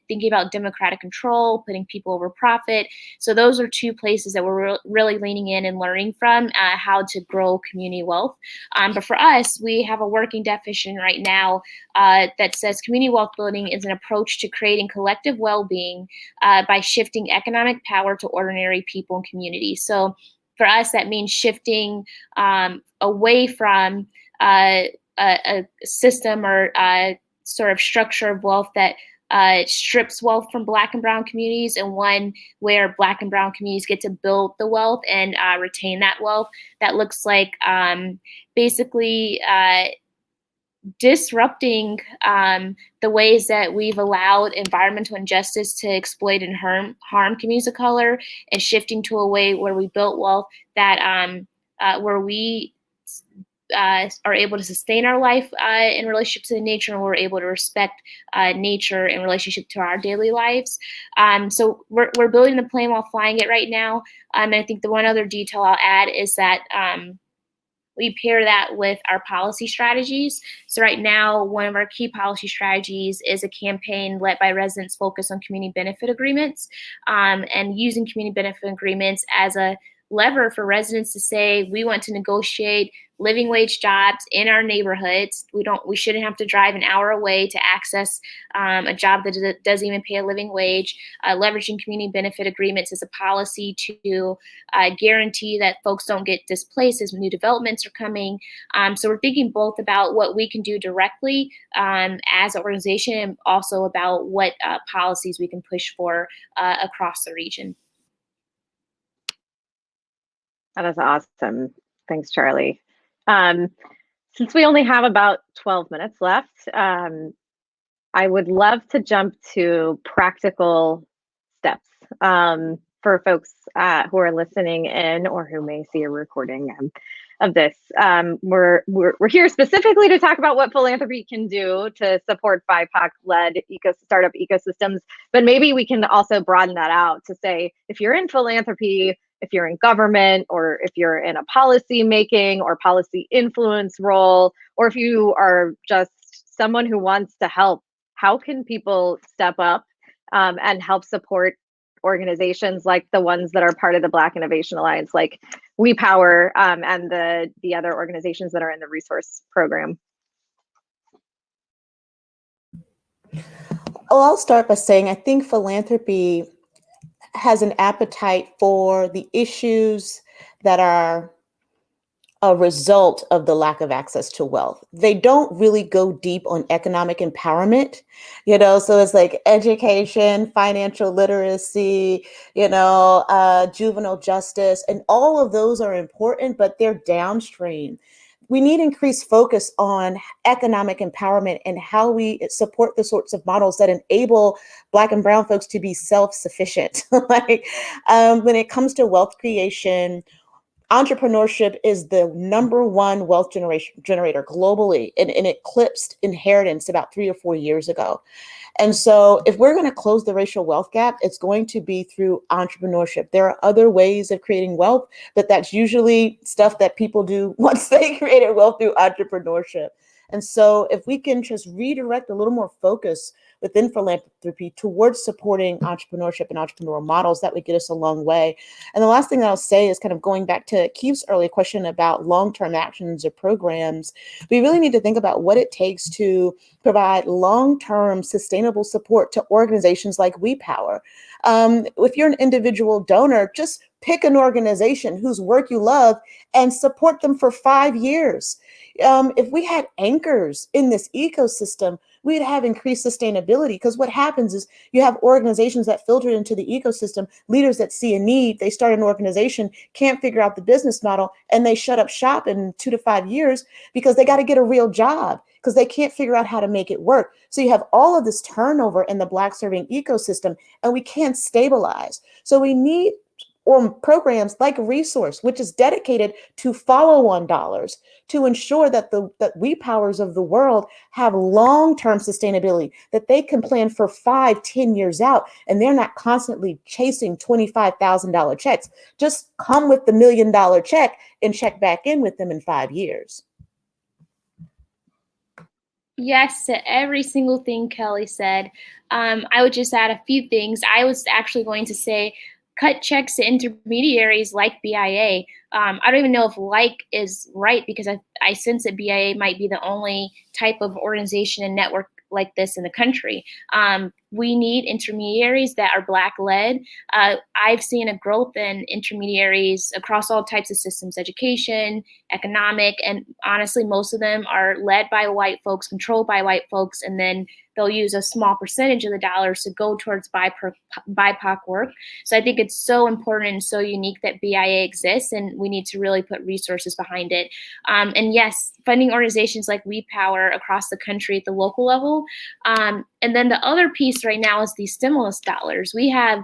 thinking about democratic control, putting people over profit. So those are two places that we're really leaning in and learning from how to grow community wealth. But for us, we have a working definition right now that says community wealth building is an approach to creating collective well-being by shifting economic power to ordinary people and communities. So for us, that means shifting away from a system or sort of structure of wealth that strips wealth from Black and Brown communities, and one where Black and Brown communities get to build the wealth and retain that wealth. That looks like basically disrupting the ways that we've allowed environmental injustice to exploit and harm communities of color, and shifting to a way where we built wealth that where we are able to sustain our life in relationship to the nature, and we're able to respect nature in relationship to our daily lives. So we're building the plane while flying it right now. And I think the one other detail I'll add is that we pair that with our policy strategies. So right now, one of our key policy strategies is a campaign led by residents focused on community benefit agreements, and using community benefit agreements as a lever for residents to say, we want to negotiate living wage jobs in our neighborhoods. We shouldn't have to drive an hour away to access a job that doesn't even pay a living wage. Leveraging community benefit agreements as a policy to guarantee that folks don't get displaced as new developments are coming. So we're thinking both about what we can do directly as an organization, and also about what policies we can push for across the region. That is awesome. Thanks, Charlie. Since we only have about 12 minutes left, I would love to jump to practical steps for folks who are listening in or who may see a recording of this. We're here specifically to talk about what philanthropy can do to support BIPOC-led startup ecosystems, but maybe we can also broaden that out to say, if you're in philanthropy, if you're in government, or if you're in a policy making or policy influence role, or if you are just someone who wants to help, how can people step up and help support organizations like the ones that are part of the Black Innovation Alliance, like WePower, and the other organizations that are in the resource program? Well, I'll start by saying I think philanthropy has an appetite for the issues that are a result of the lack of access to wealth. They don't really go deep on economic empowerment, so it's like education, financial literacy, juvenile justice, and all of those are important, but they're downstream. We need increased focus on economic empowerment and how we support the sorts of models that enable Black and Brown folks to be self-sufficient. When it comes to wealth creation, entrepreneurship is the #1 wealth generator globally, and it eclipsed inheritance about 3 or 4 years ago. And so if we're going to close the racial wealth gap, it's going to be through entrepreneurship. There are other ways of creating wealth, but that's usually stuff that people do once they created wealth through entrepreneurship. And so if we can just redirect a little more focus within philanthropy towards supporting entrepreneurship and entrepreneurial models, that would get us a long way. And the last thing that I'll say is kind of going back to Keith's earlier question about long-term actions or programs. We really need to think about what it takes to provide long-term sustainable support to organizations like WePower. If you're an individual donor, just pick an organization whose work you love and support them for 5 years. If we had anchors in this ecosystem, we'd have increased sustainability, because what happens is you have organizations that filter into the ecosystem, leaders that see a need, they start an organization, can't figure out the business model, and they shut up shop in 2 to 5 years because they got to get a real job, because they can't figure out how to make it work. So you have all of this turnover in the Black serving ecosystem, and we can't stabilize. So we need programs like Resource, which is dedicated to follow-on dollars to ensure that that WePowers of the world have long-term sustainability, that they can plan for 5-10 years out, and they're not constantly chasing $25,000 checks. Just come with the $1 million check and check back in with them in 5 years. Yes, to every single thing Kelly said. I would just add a few things. I was actually going to say cut checks to intermediaries like BIA. I don't even know if like is right because I sense that BIA might be the only type of organization and network like this in the country. We need intermediaries that are Black led. I've seen a growth in intermediaries across all types of systems, education, economic, and honestly, most of them are led by white folks, controlled by white folks, and then they'll use a small percentage of the dollars to go towards BIPOC work. So I think it's so important and so unique that BIA exists, and we need to really put resources behind it. And yes, funding organizations like WePower across the country at the local level. And then the other piece right now is these stimulus dollars. We have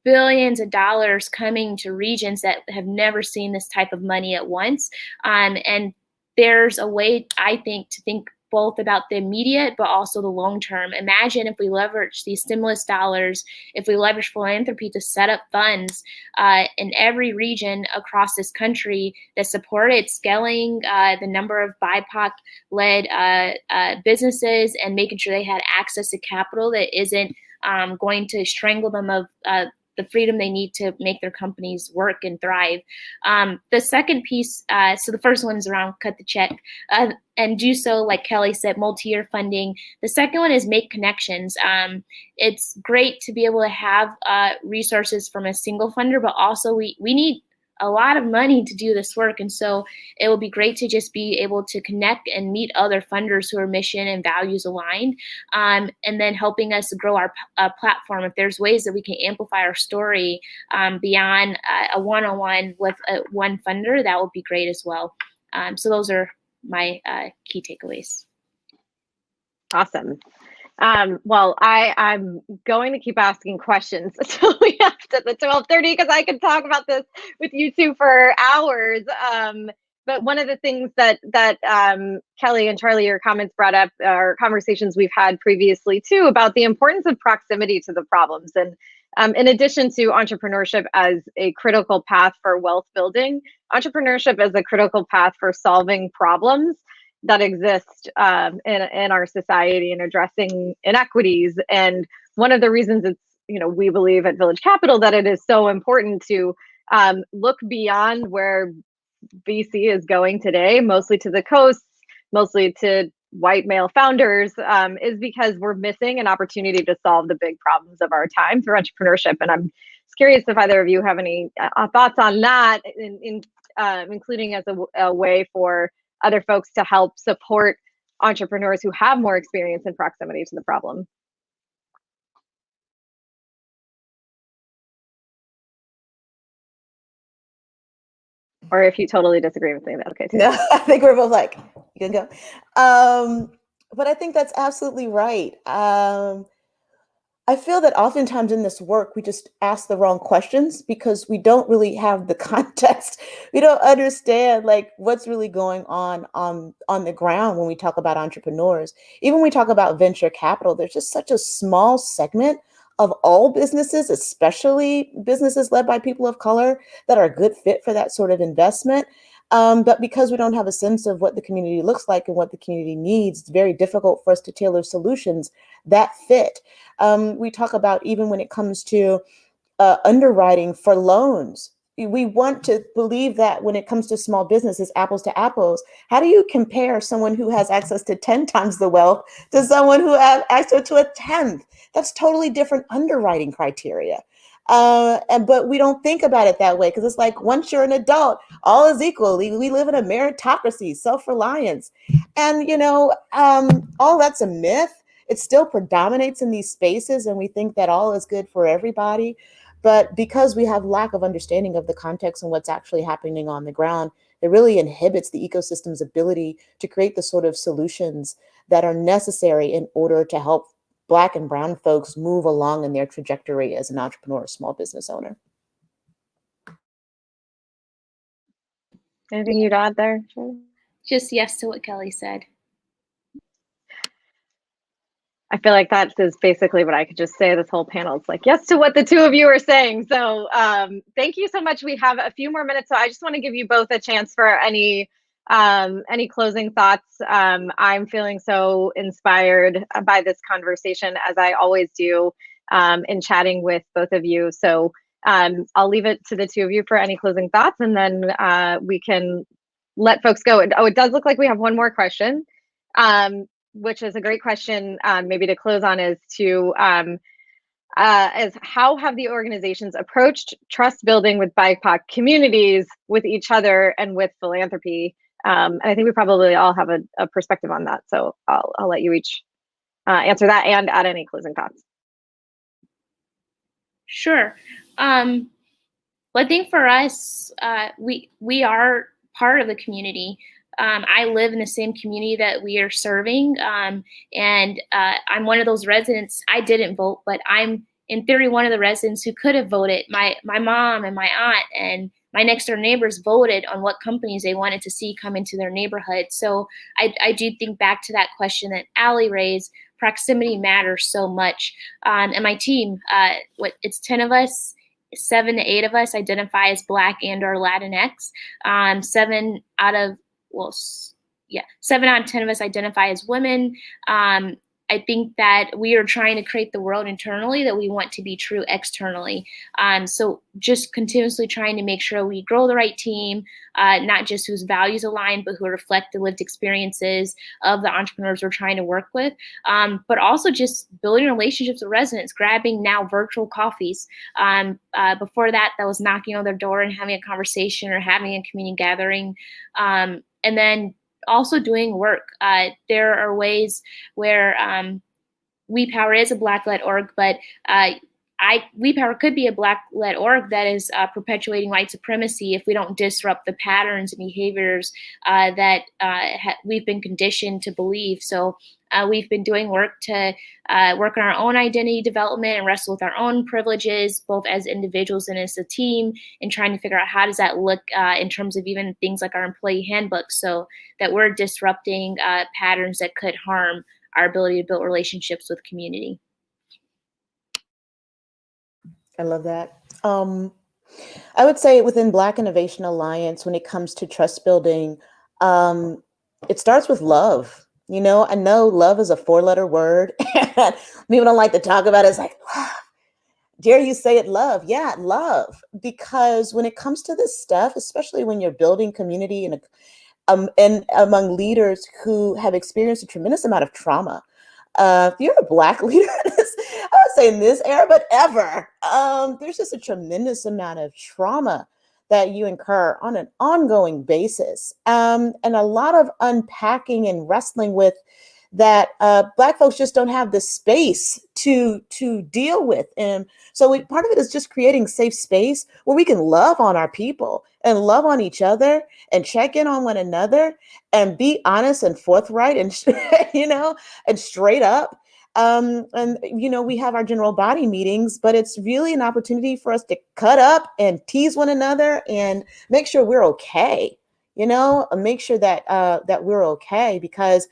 billions of dollars coming to regions that have never seen this type of money at once. And there's a way, I think, to think both about the immediate but also the long term. Imagine if we leverage these stimulus dollars, if we leverage philanthropy to set up funds in every region across this country that supported scaling the number of BIPOC-led businesses and making sure they had access to capital that isn't going to strangle them of the freedom they need to make their companies work and thrive. The second piece, so the first one is around cut the check and do so, like Kelly said, multi-year funding. The second one is make connections. It's great to be able to have resources from a single funder, but also we need a lot of money to do this work. And so it will be great to just be able to connect and meet other funders who are mission and values aligned, and then helping us grow our platform. If there's ways that we can amplify our story beyond a one-on-one with one funder, that would be great as well. So those are my key takeaways. Awesome. Well, I'm going to keep asking questions until we have to the 12:30 because I could talk about this with you two for hours. But one of the things that Kelly and Charlie, your comments brought up are conversations we've had previously too about the importance of proximity to the problems. And in addition to entrepreneurship as a critical path for wealth building, entrepreneurship is a critical path for solving problems that exist in our society and addressing inequities. And one of the reasons it's, we believe at Village Capital that it is so important to look beyond where VC is going today, mostly to the coasts, mostly to white male founders, is because we're missing an opportunity to solve the big problems of our time through entrepreneurship. And I'm curious if either of you have any thoughts on that, including as a way for other folks to help support entrepreneurs who have more experience in proximity to the problem. Or if you totally disagree with me, that's okay too. No, I think we're both like, you can go. But I think that's absolutely right. I feel that oftentimes in this work, we just ask the wrong questions because we don't really have the context. We don't understand like what's really going on the ground when we talk about entrepreneurs. Even when we talk about venture capital, there's just such a small segment of all businesses, especially businesses led by people of color, that are a good fit for that sort of investment. But because we don't have a sense of what the community looks like and what the community needs, it's very difficult for us to tailor solutions that fit. We talk about even when it comes to underwriting for loans. We want to believe that when it comes to small businesses, apples to apples. How do you compare someone who has access to 10 times the wealth to someone who has access to a 10th? That's totally different underwriting criteria. But we don't think about it that way because it's like once you're an adult, all is equal. We live in a meritocracy, self-reliance. And, all that's a myth. It still predominates in these spaces, and we think that all is good for everybody. But because we have lack of understanding of the context and what's actually happening on the ground, it really inhibits the ecosystem's ability to create the sort of solutions that are necessary in order to help Black and brown folks move along in their trajectory as an entrepreneur or small business owner. Anything you'd add there? Just yes to what Kelly said. I feel like that is basically what I could just say this whole panel. It's like, yes to what the two of you are saying. So thank you so much. We have a few more minutes. So I just want to give you both a chance for any Any closing thoughts? I'm feeling so inspired by this conversation, as I always do, in chatting with both of you. So I'll leave it to the two of you for any closing thoughts, and then we can let folks go. Oh, it does look like we have one more question, which is a great question, maybe to close on, is how have the organizations approached trust building with BIPOC communities, with each other, and with philanthropy? And I think we probably all have a perspective on that. So I'll let you each answer that and add any closing thoughts. Sure. Well, I think for us, we are part of the community. I live in the same community that we are serving, and I'm one of those residents. I didn't vote, but I'm in theory one of the residents who could have voted. My mom and my aunt and my next door neighbors voted on what companies they wanted to see come into their neighborhood. So I do think back to that question that Allie raised. Proximity matters so much. And my team, it's 10 of us. 7 to 8 of us identify as Black and or Latinx. 7 out of 10 of us identify as women. I think that we are trying to create the world internally that we want to be true externally. So just continuously trying to make sure we grow the right team, not just whose values align, but who reflect the lived experiences of the entrepreneurs we're trying to work with, but also just building relationships with residents, grabbing now virtual coffees. Before that was knocking on their door and having a conversation or having a community gathering. And then also doing work. There are ways where WePower is a Black-led org, but WePower could be a Black-led org that is perpetuating white supremacy if we don't disrupt the patterns and behaviors that we've been conditioned to believe. So we've been doing work to work on our own identity development and wrestle with our own privileges, both as individuals and as a team, and trying to figure out how does that look in terms of even things like our employee handbook, so that we're disrupting patterns that could harm our ability to build relationships with community. I love that. I would say within Black Innovation Alliance, when it comes to trust building, it starts with love. You know, I know love is a 4-letter word. And people don't like to talk about it. It's like, love. Dare you say it, love? Yeah, love. Because when it comes to this stuff, especially when you're building community and among leaders who have experienced a tremendous amount of trauma. If you're a Black leader, I would say in this era, but ever, there's just a tremendous amount of trauma that you incur on an ongoing basis, and a lot of unpacking and wrestling with that Black folks just don't have the space to deal with. And so part of it is just creating safe space where we can love on our people and love on each other and check in on one another and be honest and forthright and, and straight up. And, we have our general body meetings, but it's really an opportunity for us to cut up and tease one another and make sure we're okay, make sure that we're okay, because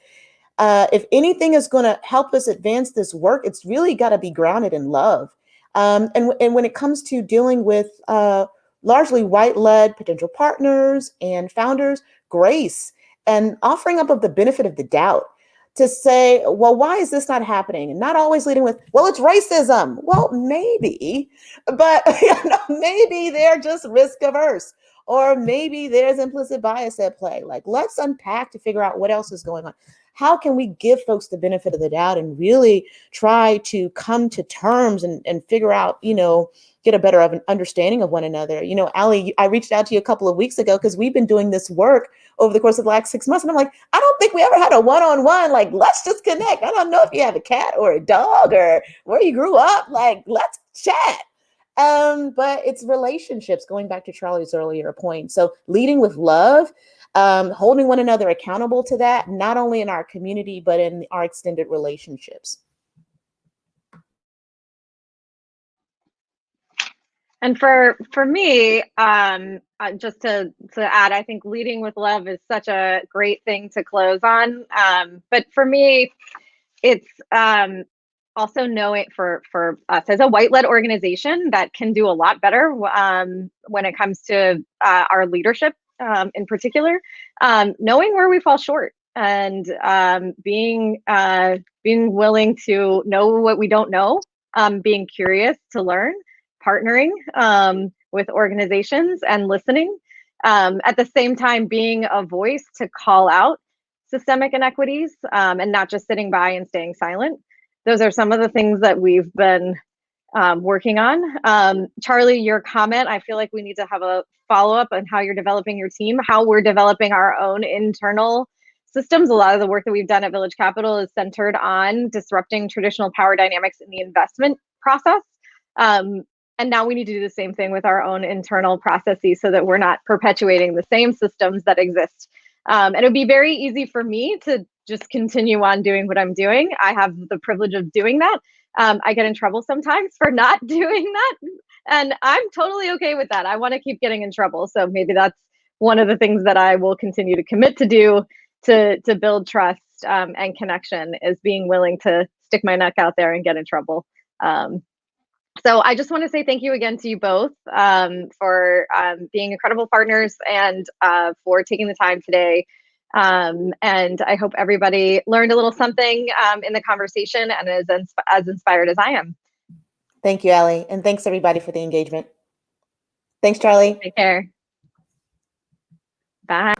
if anything is going to help us advance this work, it's really got to be grounded in love. And when it comes to dealing with largely white-led potential partners and founders, grace and offering up of the benefit of the doubt to say, well, why is this not happening? And not always leading with, well, it's racism. Well, maybe, but maybe they're just risk averse, or maybe there's implicit bias at play. Like, let's unpack to figure out what else is going on. How can we give folks the benefit of the doubt and really try to come to terms and figure out, get a better of an understanding of one another? Allie, I reached out to you a couple of weeks ago because we've been doing this work over the course of the last 6 months. And I'm like, I don't think we ever had a one-on-one. Like, let's just connect. I don't know if you have a cat or a dog or where you grew up. Like, let's chat. But it's relationships, going back to Charlie's earlier point. So leading with love, holding one another accountable to that, not only in our community, but in our extended relationships. And for me, just to add, I think leading with love is such a great thing to close on. But for me, it's also knowing for us as a white-led organization that can do a lot better when it comes to our leadership in particular, knowing where we fall short and being willing to know what we don't know, being curious to learn, partnering with organizations and listening. At the same time, being a voice to call out systemic inequities and not just sitting by and staying silent. Those are some of the things that we've been working on. Charlie, your comment, I feel like we need to have a follow-up on how you're developing your team, how we're developing our own internal systems. A lot of the work that we've done at Village Capital is centered on disrupting traditional power dynamics in the investment process. And now we need to do the same thing with our own internal processes so that we're not perpetuating the same systems that exist. And it would be very easy for me to just continue on doing what I'm doing. I have the privilege of doing that. I get in trouble sometimes for not doing that. And I'm totally okay with that. I want to keep getting in trouble. So maybe that's one of the things that I will continue to commit to do to build trust and connection, is being willing to stick my neck out there and get in trouble. So I just want to say thank you again to you both for being incredible partners and for taking the time today. And I hope everybody learned a little something in the conversation and is as inspired as I am. Thank you, Allie. And thanks everybody for the engagement. Thanks, Charlie. Take care. Bye.